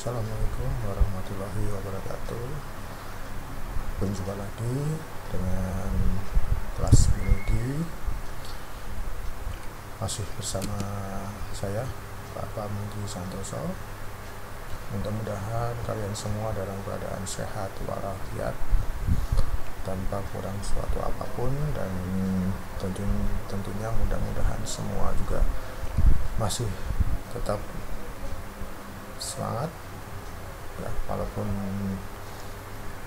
Assalamualaikum warahmatullahi wabarakatuh. Berjumpa lagi dengan kelas biologi. Masih bersama saya, Pak Pamudi Santoso. Mudah-mudahan kalian semua dalam keadaan sehat walafiat, tanpa kurang suatu apapun, dan tentunya mudah-mudahan semua juga masih tetap semangat ya, walaupun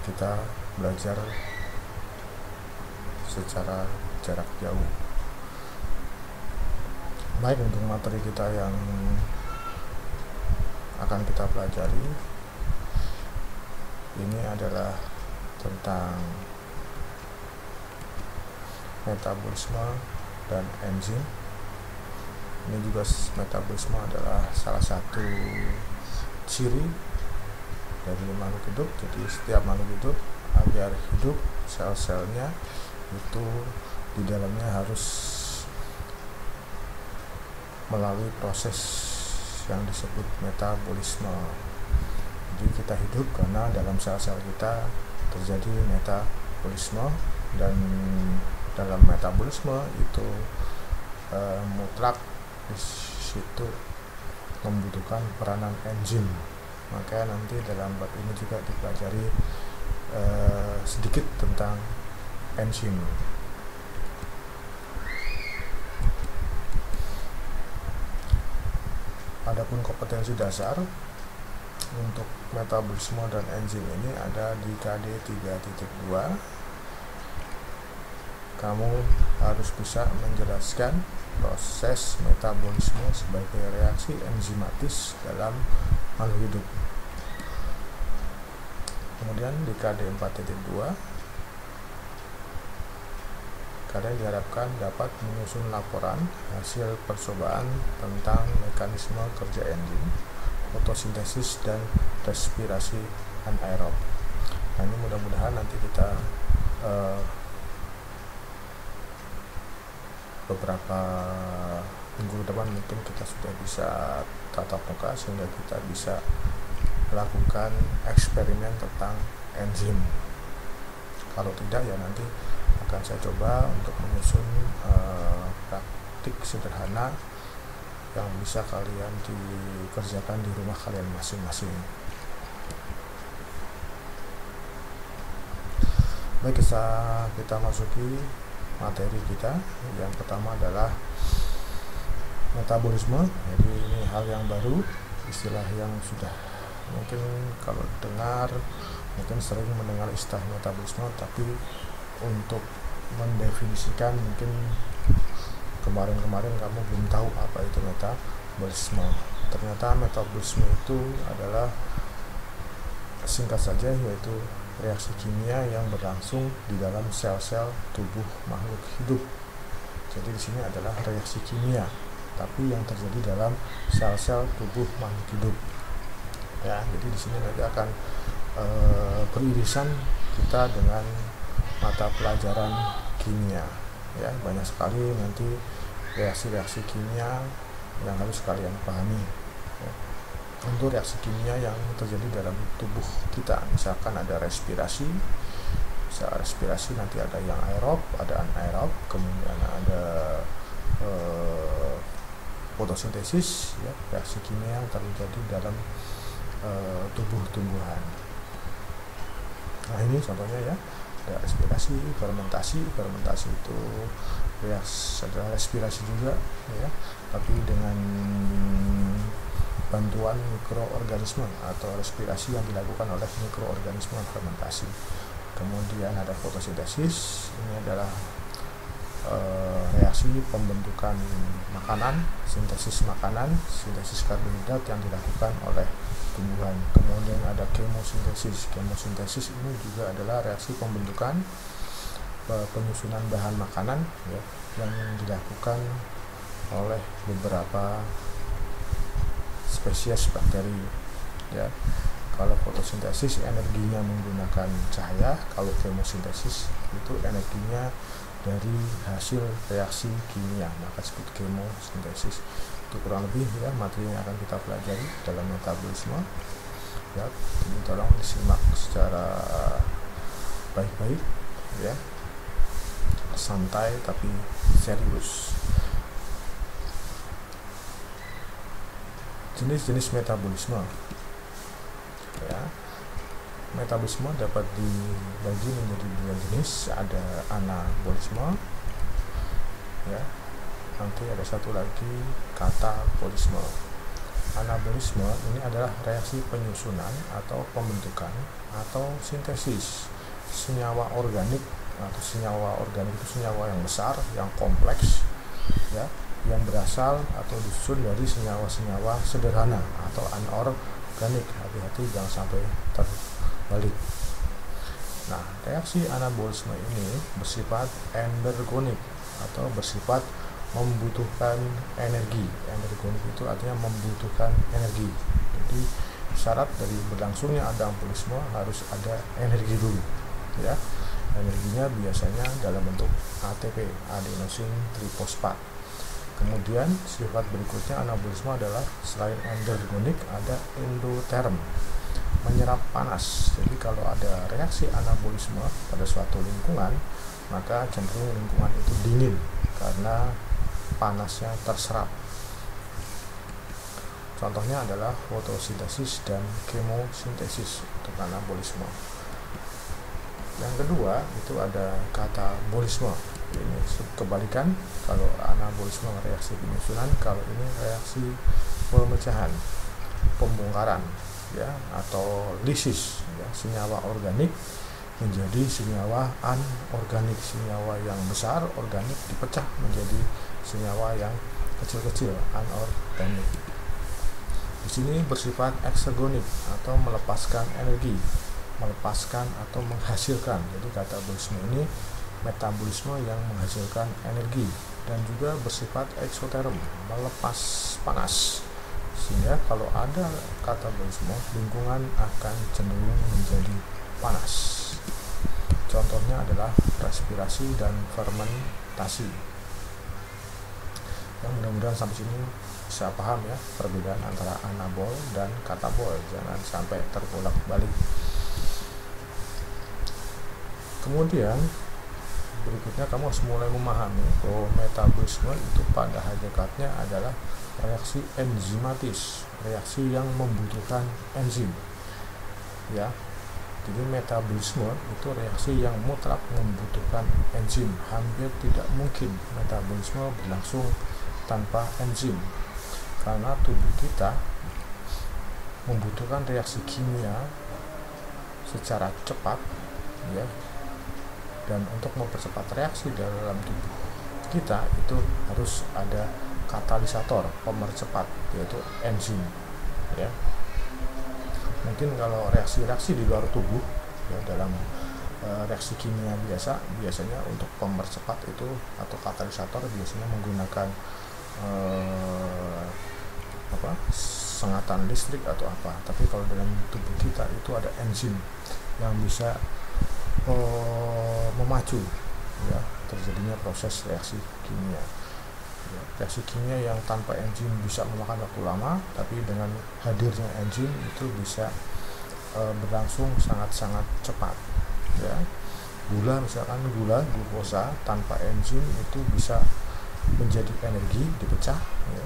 kita belajar secara jarak jauh. Baik, untuk materi kita yang akan kita pelajari ini adalah tentang metabolisme dan enzim. Ini juga metabolisme adalah salah satu ciri dari makhluk hidup. Jadi setiap makhluk hidup agar hidup, sel-selnya itu di dalamnya harus melalui proses yang disebut metabolisme. Jadi kita hidup karena dalam sel-sel kita terjadi metabolisme, dan dalam metabolisme itu mutlak di situ membutuhkan peranan enzim. Maka nanti dalam bab ini juga dipelajari sedikit tentang enzim. Adapun kompetensi dasar untuk metabolisme dan enzim ini ada di KD 3.2. Kamu harus bisa menjelaskan proses metabolisme sebagai reaksi enzimatis dalam makhluk hidup. Kemudian di KD 4.2, kalian diharapkan dapat menyusun laporan hasil percobaan tentang mekanisme kerja enzim, fotosintesis, dan respirasi anaerob. Nah, ini mudah-mudahan nanti kita beberapa minggu depan mungkin kita sudah bisa tatap muka, sehingga kita bisa melakukan eksperimen tentang enzim. Kalau tidak, ya nanti akan saya coba untuk menyusun praktik sederhana yang bisa kalian dikerjakan di rumah kalian masing-masing. Baik, kita masuki materi kita. Yang pertama adalah metabolisme. Jadi ini hal yang baru, istilah yang sudah mungkin kalau dengar, mungkin sering mendengar istilah metabolisme, tapi untuk mendefinisikan mungkin kemarin kamu belum tahu apa itu metabolisme. Ternyata metabolisme itu adalah, singkat saja, yaitu reaksi kimia yang berlangsung di dalam sel-sel tubuh makhluk hidup. Jadi di sini adalah reaksi kimia, tapi yang terjadi dalam sel-sel tubuh makhluk hidup. Ya, jadi di sini nanti akan beririsan kita dengan mata pelajaran kimia. Ya, banyak sekali nanti reaksi-reaksi kimia yang harus kalian pahami. Ya. Untuk reaksi kimia yang terjadi dalam tubuh kita, misalkan ada respirasi. Respirasi nanti ada yang aerob, ada anaerob, kemudian ada fotosintesis, ya, reaksi kimia yang terjadi dalam tubuh tumbuhan. Nah, ini contohnya ya, ada respirasi, fermentasi itu adalah respirasi juga, ya, tapi dengan bantuan mikroorganisme atau respirasi yang dilakukan oleh mikroorganisme fermentasi. Kemudian ada fotosintesis, ini adalah reaksi pembentukan makanan, sintesis karbohidrat yang dilakukan oleh tumbuhan. Kemudian ada kemosintesis. Kemosintesis ini juga adalah reaksi pembentukan penyusunan bahan makanan, ya, yang dilakukan oleh beberapa spesies bakteri. Ya, kalau fotosintesis energinya menggunakan cahaya, kalau kemosintesis itu energinya dari hasil reaksi kimia, maka disebut kemosintesis. Itu kurang lebih ya materi yang akan kita pelajari dalam metabolisme. ya. Jadi tolong disimak secara baik-baik ya, santai tapi serius. Jenis-jenis metabolisme ya. Metabolisme dapat dibagi menjadi dua jenis, ada anabolisme ya, nanti ada satu lagi katabolisme. Anabolisme ini adalah reaksi penyusunan atau pembentukan atau sintesis senyawa organik, atau senyawa organik itu senyawa yang besar, yang kompleks ya, yang berasal atau disusun dari senyawa-senyawa sederhana atau anorganik. Hati-hati jangan sampai terbalik. Nah, reaksi anabolisme ini bersifat endergonik atau bersifat membutuhkan energi. Endergonik itu artinya membutuhkan energi. Jadi syarat dari berlangsungnya anabolisme harus ada energi dulu ya. Energinya biasanya dalam bentuk ATP, adenosine trifosfat. Kemudian sifat berikutnya anabolisme adalah selain endergonik ada endoterm, menyerap panas. Jadi kalau ada reaksi anabolisme pada suatu lingkungan, maka cenderung lingkungan itu dingin karena panasnya terserap. Contohnya adalah fotosintesis dan kemosintesis untuk anabolisme. Yang kedua itu ada katabolisme. Ini kebalikan, kalau anabolisme reaksi penyusunan, kalau ini reaksi pemecahan, pembongkaran ya, atau lisis ya, senyawa organik menjadi senyawa anorganik. Senyawa yang besar organik dipecah menjadi senyawa yang kecil-kecil anorganik. Di sini bersifat eksergonik atau melepaskan energi, melepaskan atau menghasilkan. Jadi katabolisme ini metabolisme yang menghasilkan energi, dan juga bersifat eksoterm, melepas panas. Sehingga kalau ada katabolisme, lingkungan akan cenderung menjadi panas. Contohnya adalah respirasi dan fermentasi. Yang mudah-mudahan sampai sini bisa paham ya perbedaan antara anabol dan katabol, jangan sampai terbolak-balik. Kemudian berikutnya kamu harus mulai memahami bahwa metabolisme itu pada hakikatnya adalah reaksi enzimatis, reaksi yang membutuhkan enzim ya. Jadi metabolisme itu reaksi yang mutlak membutuhkan enzim. Hampir tidak mungkin metabolisme berlangsung tanpa enzim, karena tubuh kita membutuhkan reaksi kimia secara cepat ya. Dan untuk mempercepat reaksi dalam tubuh kita itu harus ada katalisator pemercepat, yaitu enzim ya. Mungkin kalau reaksi-reaksi di luar tubuh ya, dalam reaksi kimia biasanya untuk pemercepat itu atau katalisator biasanya menggunakan sengatan listrik atau apa. Tapi kalau dalam tubuh kita itu ada enzim yang bisa memacu ya terjadinya proses reaksi kimia ya. Reaksi kimia yang tanpa enzim bisa memakan waktu lama, tapi dengan hadirnya enzim itu bisa berlangsung sangat-sangat cepat ya. Gula, misalkan gula glukosa tanpa enzim itu bisa menjadi energi, dipecah ya,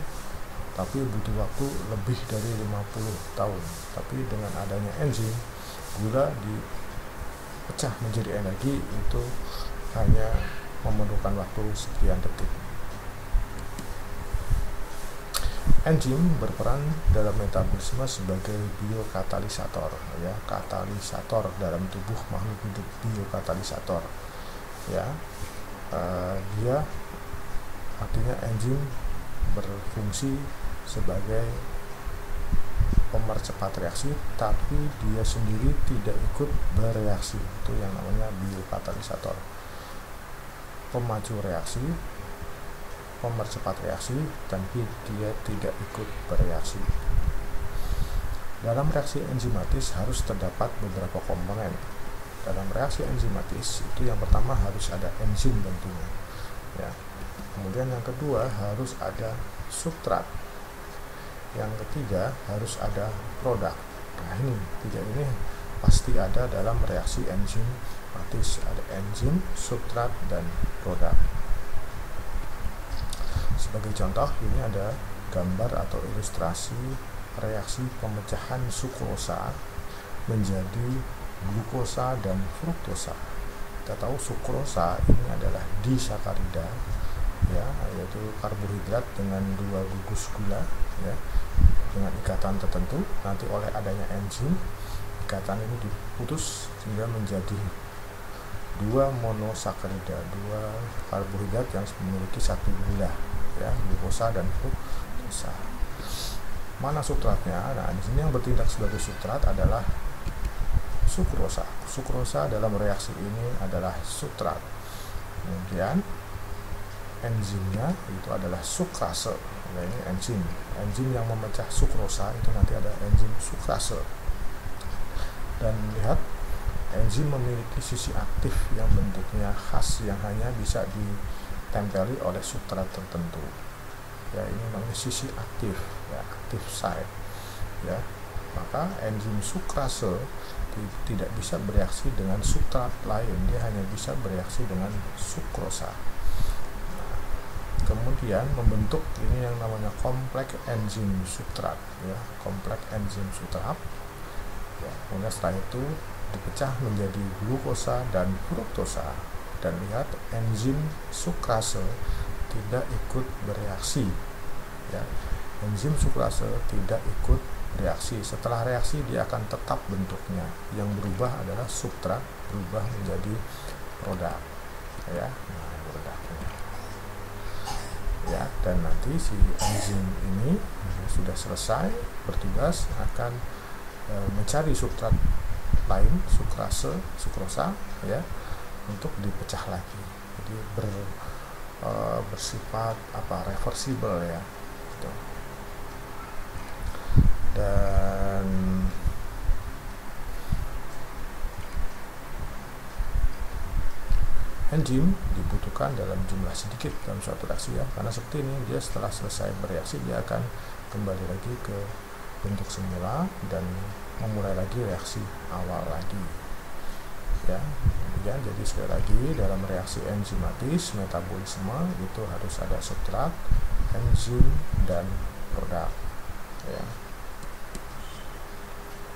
tapi butuh waktu lebih dari 50 tahun. Tapi dengan adanya enzim, gula dipecah menjadi energi itu hanya memerlukan waktu sekian detik. Enzim berperan dalam metabolisme sebagai biokatalisator ya, katalisator dalam tubuh makhluk hidup, biokatalisator ya. Dia artinya enzim berfungsi sebagai pemercepat reaksi, tapi dia sendiri tidak ikut bereaksi. Itu yang namanya biokatalisator. Pemacu reaksi, pemercepat reaksi, tapi dia tidak ikut bereaksi. Dalam reaksi enzimatis harus terdapat beberapa komponen. Dalam reaksi enzimatis itu yang pertama harus ada enzim tentunya ya. Kemudian yang kedua harus ada substrat. Yang ketiga harus ada produk Nah, ini tiga ini pasti ada dalam reaksi enzimatis, ada enzim, substrat, dan produk. Sebagai contoh, ini ada gambar atau ilustrasi reaksi pemecahan sukrosa menjadi glukosa dan fruktosa. Kita tahu sukrosa ini adalah disakarida, ya, yaitu karbohidrat dengan 2 gugus gula, ya, dengan ikatan tertentu. Nanti oleh adanya enzim, ikatan ini diputus sehingga menjadi 2 monosakarida, 2 karbohidrat yang memiliki 1 gula, ya, glukosa dan fruktosa. Mana substratnya? Nah, di sini yang bertindak sebagai substrat adalah sukrosa. Sukrosa dalam reaksi ini adalah substrat. Kemudian enzimnya itu adalah sukrase. Nah, ini enzim yang memecah sukrosa itu nanti ada enzim sukrase. Dan lihat, enzim memiliki sisi aktif yang bentuknya khas yang hanya bisa ditempeli oleh substrat tertentu. Ya, ini namanya sisi aktif, ya, active site. Ya, maka enzim sukrase tidak bisa bereaksi dengan substrat lain, dia hanya bisa bereaksi dengan sukrosa. Nah, kemudian membentuk ini yang namanya kompleks enzim substrat, ya, kompleks enzim substrat. Ya, kemudian setelah itu dipecah menjadi glukosa dan fruktosa. Dan lihat, enzim sukrase tidak ikut bereaksi, ya. Enzim sukrase tidak ikut reaksi. Setelah reaksi dia akan tetap bentuknya. Yang berubah adalah substrat, berubah menjadi produk, ya. Nah, produknya, ya. Dan nanti si enzim ini sudah selesai bertugas akan mencari substrat lain, sukrosa, ya, untuk dipecah lagi. Jadi bersifat reversible, ya, gitu. Dan enzim dibutuhkan dalam jumlah sedikit dalam suatu reaksi, ya, karena seperti ini, dia setelah selesai bereaksi dia akan kembali lagi ke bentuk semula dan memulai lagi reaksi awal lagi, ya. Jadi sekali lagi, dalam reaksi enzimatis metabolisme itu harus ada substrat, enzim, dan produk, ya.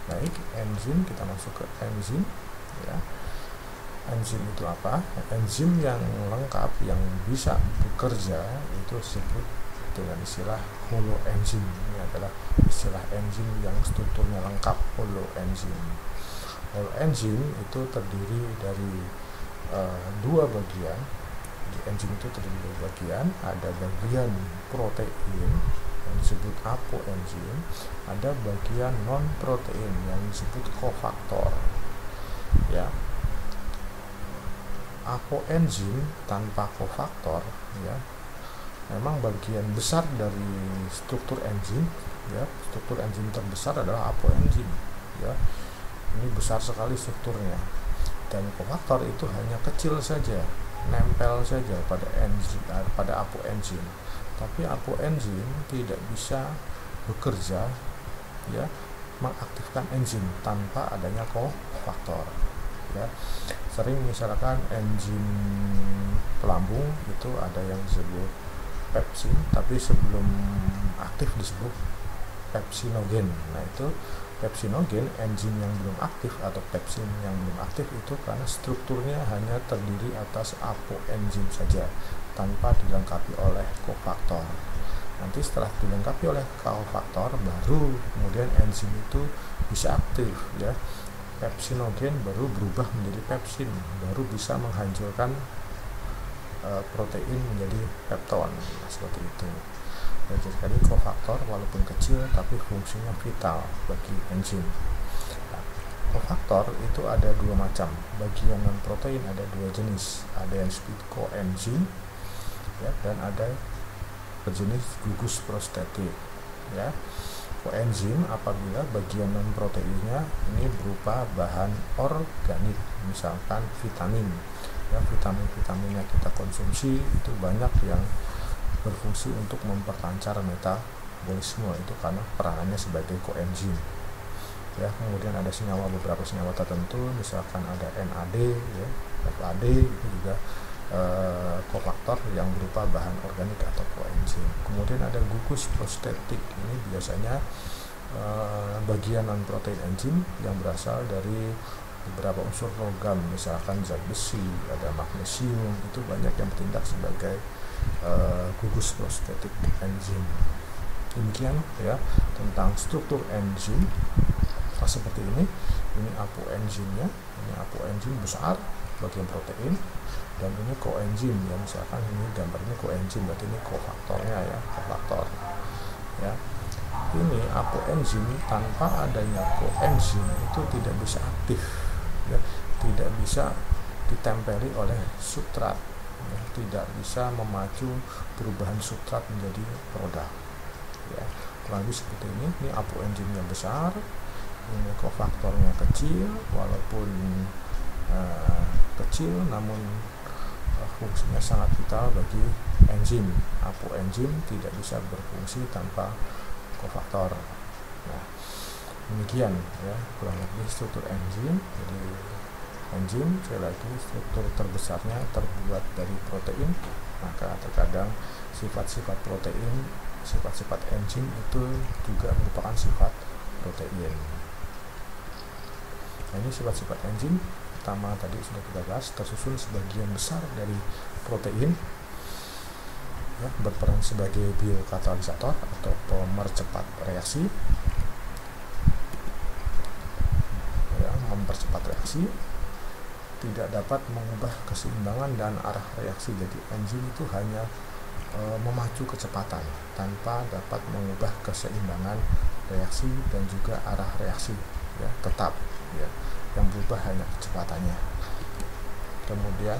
Baik, enzim, kita masuk ke enzim, ya. Enzim itu apa? Enzim yang lengkap yang bisa bekerja itu disebut dengan istilah holoenzim. Ini adalah istilah enzim yang strukturnya lengkap, holoenzim. Holoenzim itu terdiri dari 2 bagian. Di enzim itu terdiri dari 2 bagian. Ada bagian protein yang disebut apoenzim, ada bagian non protein yang disebut kofaktor, ya. Apoenzim tanpa kofaktor, ya, memang bagian besar dari struktur enzim, ya. Struktur enzim terbesar adalah apoenzim, ya. Ini besar sekali strukturnya, dan kofaktor itu hanya kecil saja, nempel saja pada enzim, pada apoenzim. Tapi apoenzim tidak bisa bekerja, ya, mengaktifkan enzim tanpa adanya kofaktor, ya. Sering misalkan enzim pelambung itu ada yang disebut pepsin, tapi sebelum aktif disebut pepsinogen. Nah, itu pepsinogen, enzim yang belum aktif atau pepsin yang belum aktif itu karena strukturnya hanya terdiri atas apoenzim saja tanpa dilengkapi oleh kofaktor. Nanti setelah dilengkapi oleh kofaktor baru kemudian enzim itu bisa aktif, ya. Pepsinogen baru berubah menjadi pepsin, baru bisa menghancurkan protein menjadi pepton. Nah, seperti itu. Jadi sekali kofaktor walaupun kecil tapi fungsinya vital bagi enzim. Nah, kofaktor itu ada 2 macam. Bagian non protein ada 2 jenis. Ada yang disebut koenzim, ya, dan ada berjenis gugus prostetik, ya. Koenzim apabila bagian non proteinnya ini berupa bahan organik, misalkan vitamin, ya. Vitamin-vitamin yang kita konsumsi itu banyak yang berfungsi untuk memperlancar metabolisme, itu karena peranannya sebagai koenzim. ya. Kemudian ada senyawa, beberapa senyawa tertentu, misalkan ada NAD, ya, FAD, itu juga kofaktor yang berupa bahan organik atau koenzim. Kemudian ada gugus prostetik, ini biasanya bagian non protein enzim yang berasal dari beberapa unsur logam, misalkan zat besi, ada magnesium, itu banyak yang bertindak sebagai gugus prostetik enzim. Demikian ya tentang struktur enzim seperti ini apoenzimnya, ini apoenzim besar bagian protein, dan ini koenzim ya, misalkan ini gambarnya koenzim, berarti ini kofaktornya ya, kofaktor ya. Ini apoenzim tanpa adanya koenzim itu tidak bisa aktif ya, tidak bisa ditempeli oleh substrat ya, tidak bisa memacu perubahan substrat menjadi produk ya. Kurang lebih seperti ini apoenzimnya besar, ini kofaktornya kecil, walaupun kecil namun fungsinya sangat vital bagi enzim. Apoenzim tidak bisa berfungsi tanpa kofaktor. Nah, demikian ya kurang lebih struktur enzim. Jadi enzim sekali lagi struktur terbesarnya terbuat dari protein, maka terkadang sifat-sifat protein, sifat-sifat enzim itu juga merupakan sifat protein. Nah, ini sifat-sifat enzim. Pertama tadi sudah kita bahas, tersusun sebagian besar dari protein ya, berperan sebagai biokatalisator atau pemercepat reaksi ya, mempercepat reaksi, tidak dapat mengubah keseimbangan dan arah reaksi. Jadi enzim itu hanya memacu kecepatan tanpa dapat mengubah keseimbangan reaksi dan juga arah reaksi ya, tetap ya, yang berubah hanya kecepatannya. Kemudian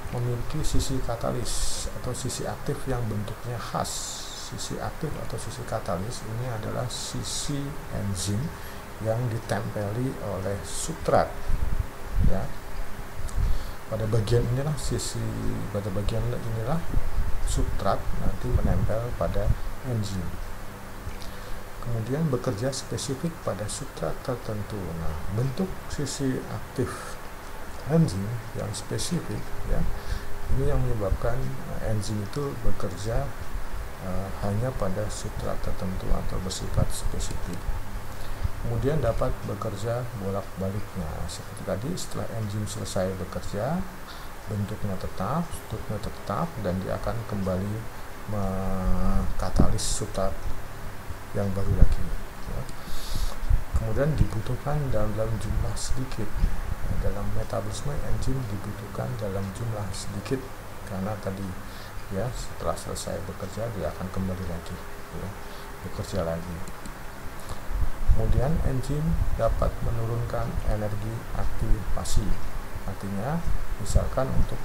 memiliki sisi katalis atau sisi aktif yang bentuknya khas. Sisi aktif atau sisi katalis ini adalah sisi enzim yang ditempeli oleh substrat ya. Pada bagian inilah substrat nanti menempel pada enzim. Kemudian bekerja spesifik pada substrat tertentu. Nah, bentuk sisi aktif enzim yang spesifik ya, ini yang menyebabkan enzim itu bekerja hanya pada substrat tertentu atau bersifat spesifik. Kemudian dapat bekerja bolak-baliknya. Seperti tadi, setelah enzim selesai bekerja, bentuknya tetap, strukturnya tetap, dan dia akan kembali mengkatalis substrat yang baru lagi ya. Kemudian dibutuhkan dalam jumlah sedikit. Dalam metabolisme enzim dibutuhkan dalam jumlah sedikit karena tadi ya setelah selesai bekerja dia akan kembali lagi ya, bekerja lagi. Kemudian enzim dapat menurunkan energi aktivasi, artinya misalkan untuk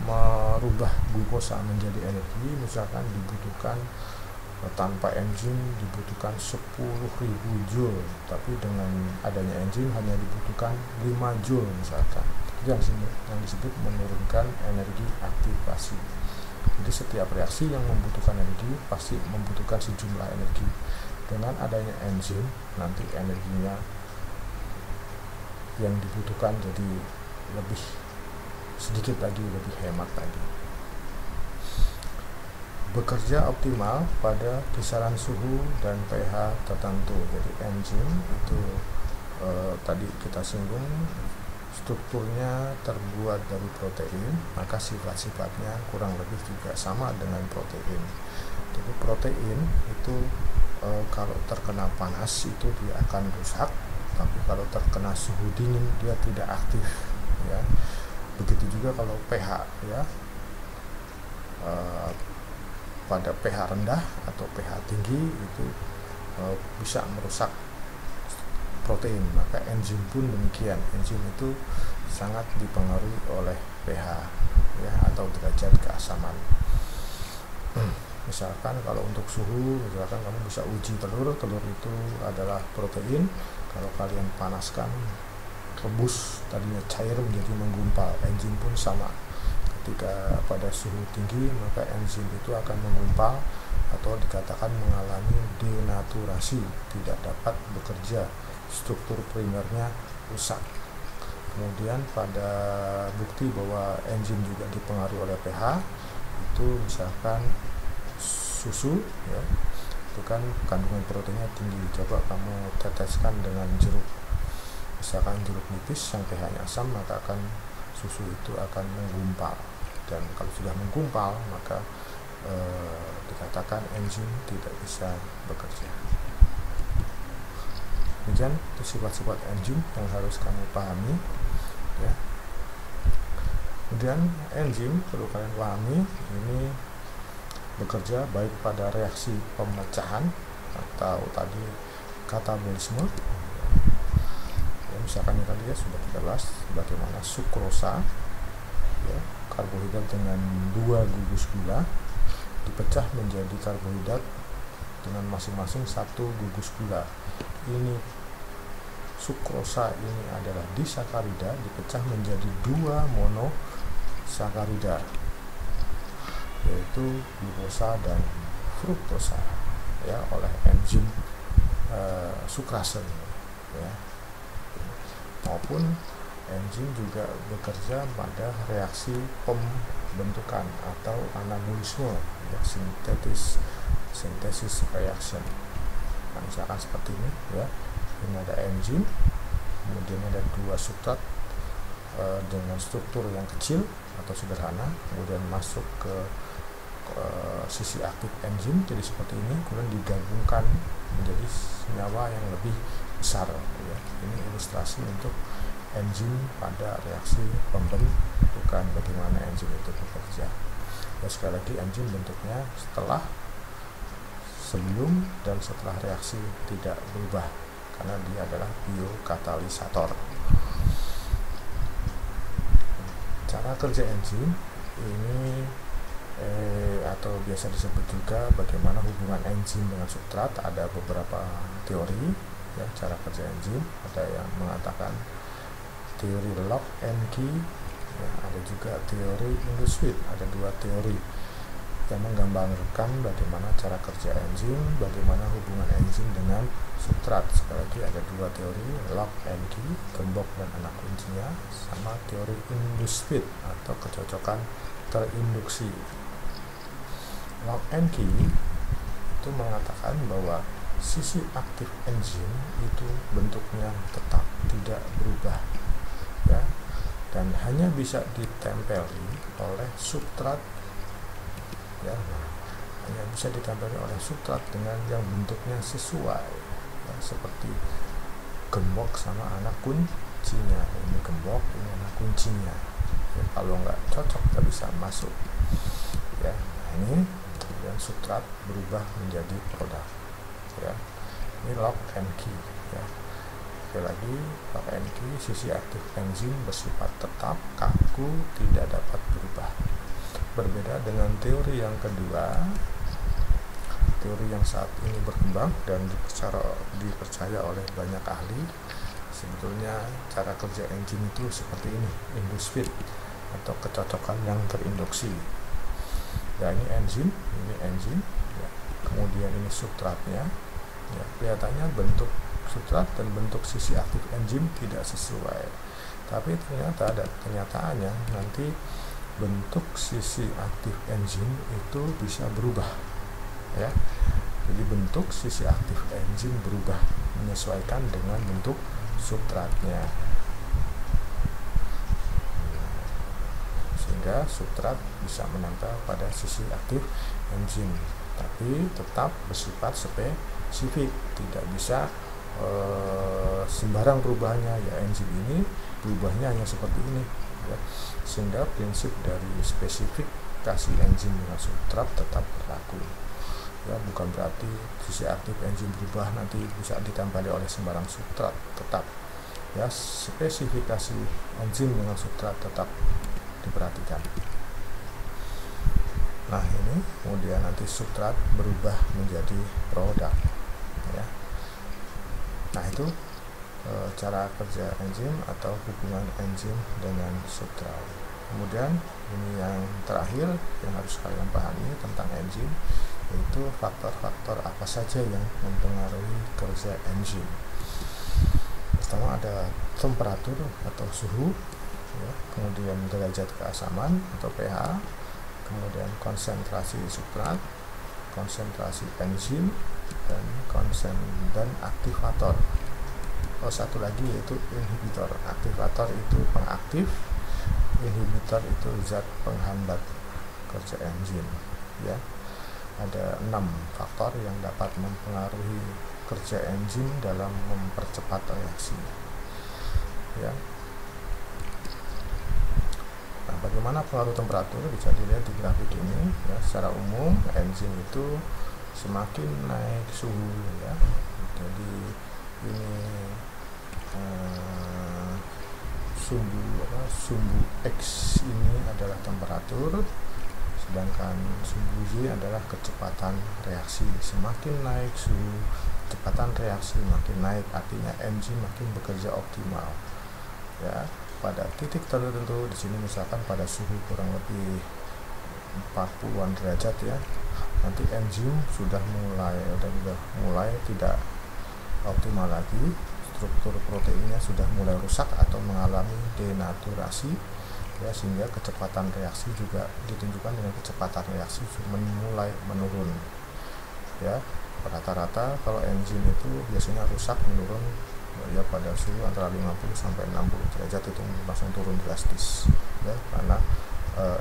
merubah glukosa menjadi energi, misalkan dibutuhkan tanpa enzim dibutuhkan 10.000 Joule, tapi dengan adanya enzim hanya dibutuhkan 5 Joule misalkan. Itu yang disebut menurunkan energi aktivasi. Jadi setiap reaksi yang membutuhkan energi pasti membutuhkan sejumlah energi. Dengan adanya enzim nanti energinya yang dibutuhkan jadi lebih sedikit lagi, lebih hemat lagi. Bekerja optimal pada kisaran suhu dan pH tertentu. Jadi enzim itu tadi kita singgung strukturnya terbuat dari protein, maka sifat-sifatnya kurang lebih juga sama dengan protein. Jadi protein itu kalau terkena panas itu dia akan rusak, tapi kalau terkena suhu dingin dia tidak aktif ya. Begitu juga kalau pH ya, pada pH rendah atau pH tinggi itu bisa merusak protein, maka enzim pun demikian. Enzim itu sangat dipengaruhi oleh pH ya, atau derajat keasaman. Misalkan kalau untuk suhu, misalkan kamu bisa uji telur itu adalah protein. Kalau kalian panaskan, rebus, tadinya cair menjadi menggumpal, enzim pun sama. Ketika pada suhu tinggi, maka enzim itu akan menggumpal atau dikatakan mengalami denaturasi, tidak dapat bekerja struktur primernya rusak. Kemudian pada bukti bahwa enzim juga dipengaruhi oleh pH, itu misalkan susu ya, itu kan kandungan proteinnya tinggi, coba kamu teteskan dengan jeruk, misalkan jeruk nipis yang pH-nya asam, maka akan susu itu akan menggumpal, dan kalau sudah menggumpal maka dikatakan enzim tidak bisa bekerja. Demikian sifat-sifat enzim yang harus kamu pahami ya. Kemudian enzim perlu kalian pahami ini bekerja baik pada reaksi pemecahan atau tadi katabolisme ya, misalkan tadi ya sudah kita bahas bagaimana sukrosa ya, karbohidrat dengan 2 gugus gula dipecah menjadi karbohidrat dengan masing-masing 1 gugus gula. Ini sukrosa ini adalah disakarida dipecah menjadi 2 monosakarida, yaitu glukosa dan fruktosa ya, oleh enzim sukrase ya. Maupun enzim juga bekerja pada reaksi pembentukan atau anabolisme ya, synthesis reaction. Nah, misalkan seperti ini ya, ini ada enzim, kemudian ada 2 substrat dengan struktur yang kecil atau sederhana, kemudian masuk ke sisi aktif enzim jadi seperti ini, kemudian digabungkan menjadi senyawa yang lebih besar ya. Ini ilustrasi untuk enzim pada reaksi pembentukan, bagaimana enzim itu bekerja ya. Sekali lagi, enzim bentuknya setelah, sebelum, dan setelah reaksi tidak berubah karena dia adalah biokatalisator. Cara kerja enzim ini atau biasa disebut juga bagaimana hubungan enzim dengan substrat. Ada beberapa teori ya cara kerja enzim. Ada yang mengatakan teori lock and key ya, ada juga teori Indus-Sweet. Ada 2 teori yang menggambarkan bagaimana cara kerja enzim, bagaimana hubungan enzim dengan substrat. Sekali lagi ada 2 teori, lock and key, gembok dan anak kuncinya, sama teori Indus-Sweet atau kecocokan terinduksi. Lock and key itu mengatakan bahwa sisi aktif enzim itu bentuknya tetap tidak berubah ya, dan hanya bisa ditempeli oleh substrat ya, hanya bisa ditempeli oleh substrat dengan yang bentuknya sesuai ya, seperti gembok sama anak kuncinya. Ini gembok, ini anak kuncinya ya, kalau nggak cocok nggak bisa masuk ya. Nah, ini kemudian substrat berubah menjadi produk ya. Ini lock and key ya. Sekali lagi, lock and key, sisi aktif enzim bersifat tetap, kaku, tidak dapat berubah. Berbeda dengan teori yang kedua, teori yang saat ini berkembang dan dipercaya oleh banyak ahli. Sebetulnya cara kerja enzim itu seperti ini, Indus-Sweet atau kecocokan yang terinduksi ya. Ini enzim ya. Kemudian ini substratnya ya, kelihatannya bentuk substrat dan bentuk sisi aktif enzim tidak sesuai, tapi ternyata ada kenyataannya nanti bentuk sisi aktif enzim itu bisa berubah ya. Jadi bentuk sisi aktif enzim berubah menyesuaikan dengan bentuk substratnya, sehingga substrat bisa menempel pada sisi aktif enzim, tapi tetap bersifat spesifik, tidak bisa sembarang perubahannya ya. Enzim ini berubahnya hanya seperti ini ya. Sehingga prinsip dari spesifikasi enzim dengan substrat tetap berlaku ya, bukan berarti sisi aktif enzim berubah nanti bisa ditempeli oleh sembarang substrat, tetap ya spesifikasi enzim dengan substrat tetap diperhatikan. Nah, ini kemudian nanti substrat berubah menjadi produk ya. Nah, itu cara kerja enzim atau hubungan enzim dengan substrat. Kemudian ini yang terakhir yang harus kalian pahami tentang enzim, yaitu faktor-faktor apa saja yang mempengaruhi kerja enzim. pertama ada temperatur atau suhu, ya, kemudian derajat keasaman atau pH, kemudian konsentrasi substrat, konsentrasi enzim, dan aktivator. Satu lagi yaitu inhibitor. Aktivator itu pengaktif, inhibitor itu zat penghambat kerja enzim. Ya, ada 6 faktor yang dapat mempengaruhi kerja enzim dalam mempercepat reaksi. Ya. Nah, bagaimana pengaruh temperatur bisa dilihat di grafik ini. Ya, secara umum enzim itu semakin naik suhu, ya. Jadi ini sumbu X ini adalah temperatur, sedangkan sumbu Y adalah kecepatan reaksi. Semakin naik suhu, kecepatan reaksi makin naik, artinya enzim makin bekerja optimal. Ya, pada titik tertentu di sini misalkan pada suhu kurang lebih 40-an derajat, ya, nanti enzim sudah mulai tidak optimal lagi, struktur proteinnya sudah mulai rusak atau mengalami denaturasi, ya, sehingga kecepatan reaksi juga ditunjukkan dengan kecepatan reaksi mulai menurun. Ya, rata-rata kalau enzim itu biasanya rusak menurun, ya, pada suhu antara 50 sampai 60 derajat itu langsung turun drastis, ya, karena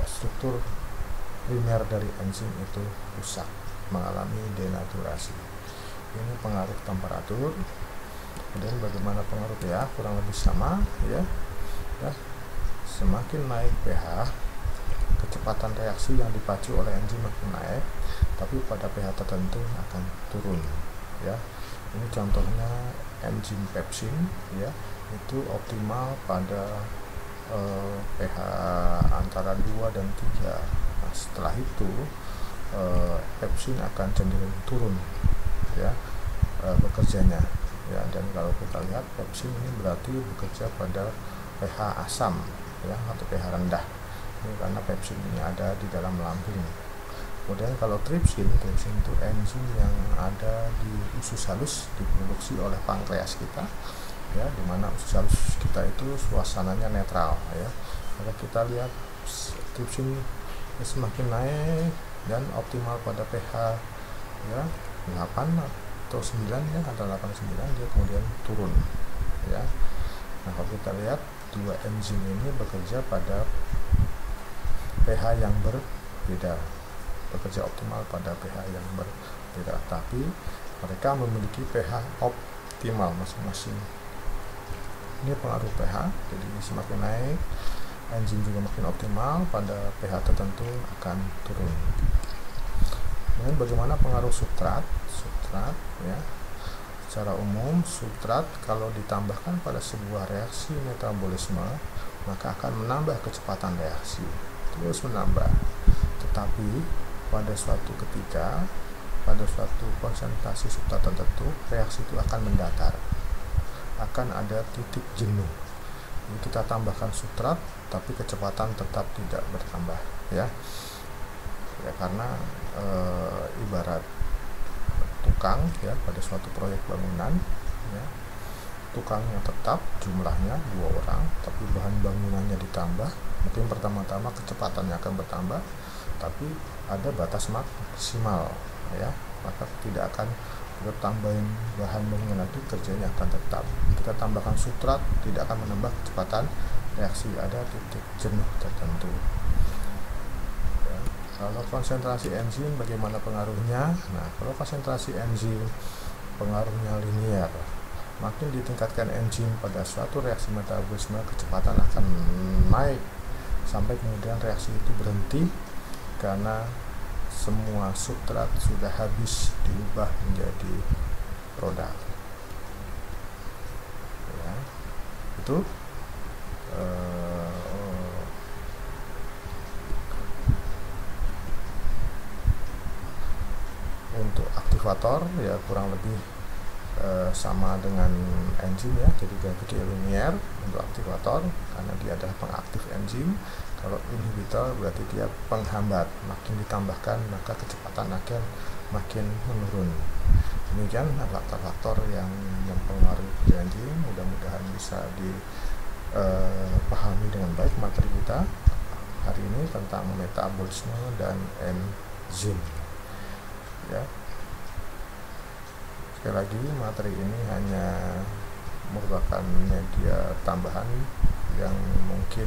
struktur primer dari enzim itu rusak, mengalami denaturasi. Ini pengaruh temperatur. Kemudian bagaimana pengaruh pH? Kurang lebih sama, ya. Semakin naik pH, kecepatan reaksi yang dipacu oleh enzim makin naik, tapi pada pH tertentu akan turun, ya. Ini contohnya enzim pepsin, ya, itu optimal pada pH antara 2 dan 3. Nah, setelah itu pepsin akan cenderung turun, ya, bekerjanya, ya. Dan kalau kita lihat pepsin ini berarti bekerja pada pH asam, ya, atau pH rendah. Ini karena pepsin ini ada di dalam lambung. Kemudian kalau tripsin itu enzim yang ada di usus halus, diproduksi oleh pankreas kita, ya, di mana usus halus kita itu suasananya netral, ya. Maka kita lihat tripsin semakin naik dan optimal pada pH, ya, 8 atau 9, ya, antara 8 dan 9, dia kemudian turun, ya. Nah, kalau kita lihat dua enzim ini bekerja pada pH yang berbeda, bekerja optimal pada pH yang berbeda, tapi mereka memiliki pH optimal masing-masing. Ini pengaruh pH, jadi semakin naik enzim juga makin optimal, pada pH tertentu akan turun. Kemudian bagaimana pengaruh substrat, ya. Secara umum substrat kalau ditambahkan pada sebuah reaksi metabolisme maka akan menambah kecepatan reaksi, terus menambah. Tetapi pada suatu ketika, pada suatu konsentrasi substrat tertentu, reaksi itu akan mendatar, akan ada titik jenuh. Jadi kita tambahkan substrat tapi kecepatan tetap tidak bertambah, ya, karena ibarat tukang, ya, pada suatu proyek bangunan, ya, tukangnya tetap jumlahnya 2 orang, tapi bahan bangunannya ditambah. Mungkin pertama-tama kecepatannya akan bertambah, tapi ada batas maksimal, ya, maka tidak akan kita tambahin bahan bangunan lagi, kerjanya akan tetap. Kita tambahkan substrat tidak akan menambah kecepatan reaksi, ada titik jenuh tertentu. Kalau konsentrasi enzim bagaimana pengaruhnya? Nah, kalau konsentrasi enzim pengaruhnya linear. Makin ditingkatkan enzim pada suatu reaksi metabolisme, kecepatan akan naik sampai kemudian reaksi itu berhenti karena semua substrat sudah habis diubah menjadi produk. Ya, itu untuk aktivator, ya, kurang lebih sama dengan enzim, ya. Jadi grafiknya linear untuk aktivator karena dia adalah pengaktif enzim. Kalau inhibitor berarti dia penghambat, makin ditambahkan maka kecepatan akan makin menurun. Demikian faktor-faktor yang mempengaruhi perjalanan enzim. Mudah-mudahan bisa dipahami dengan baik materi kita hari ini tentang metabolisme dan enzim. Ya. Sekali lagi, materi ini hanya merupakan media tambahan yang mungkin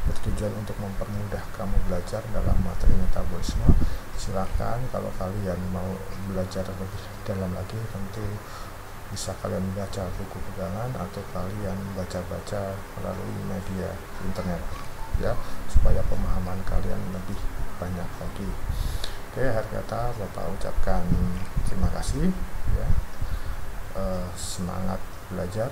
bertujuan untuk mempermudah kamu belajar dalam materi metabolisme. Silakan kalau kalian mau belajar lebih dalam lagi, tentu bisa kalian baca buku pegangan atau kalian baca-baca melalui media internet, ya, supaya pemahaman kalian lebih banyak lagi. Oke, akhir kata Bapak ucapkan terima kasih, ya. Semangat belajar,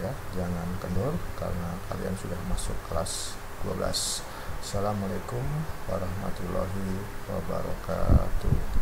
ya, jangan kendor karena kalian sudah masuk kelas 12. Assalamualaikum warahmatullahi wabarakatuh.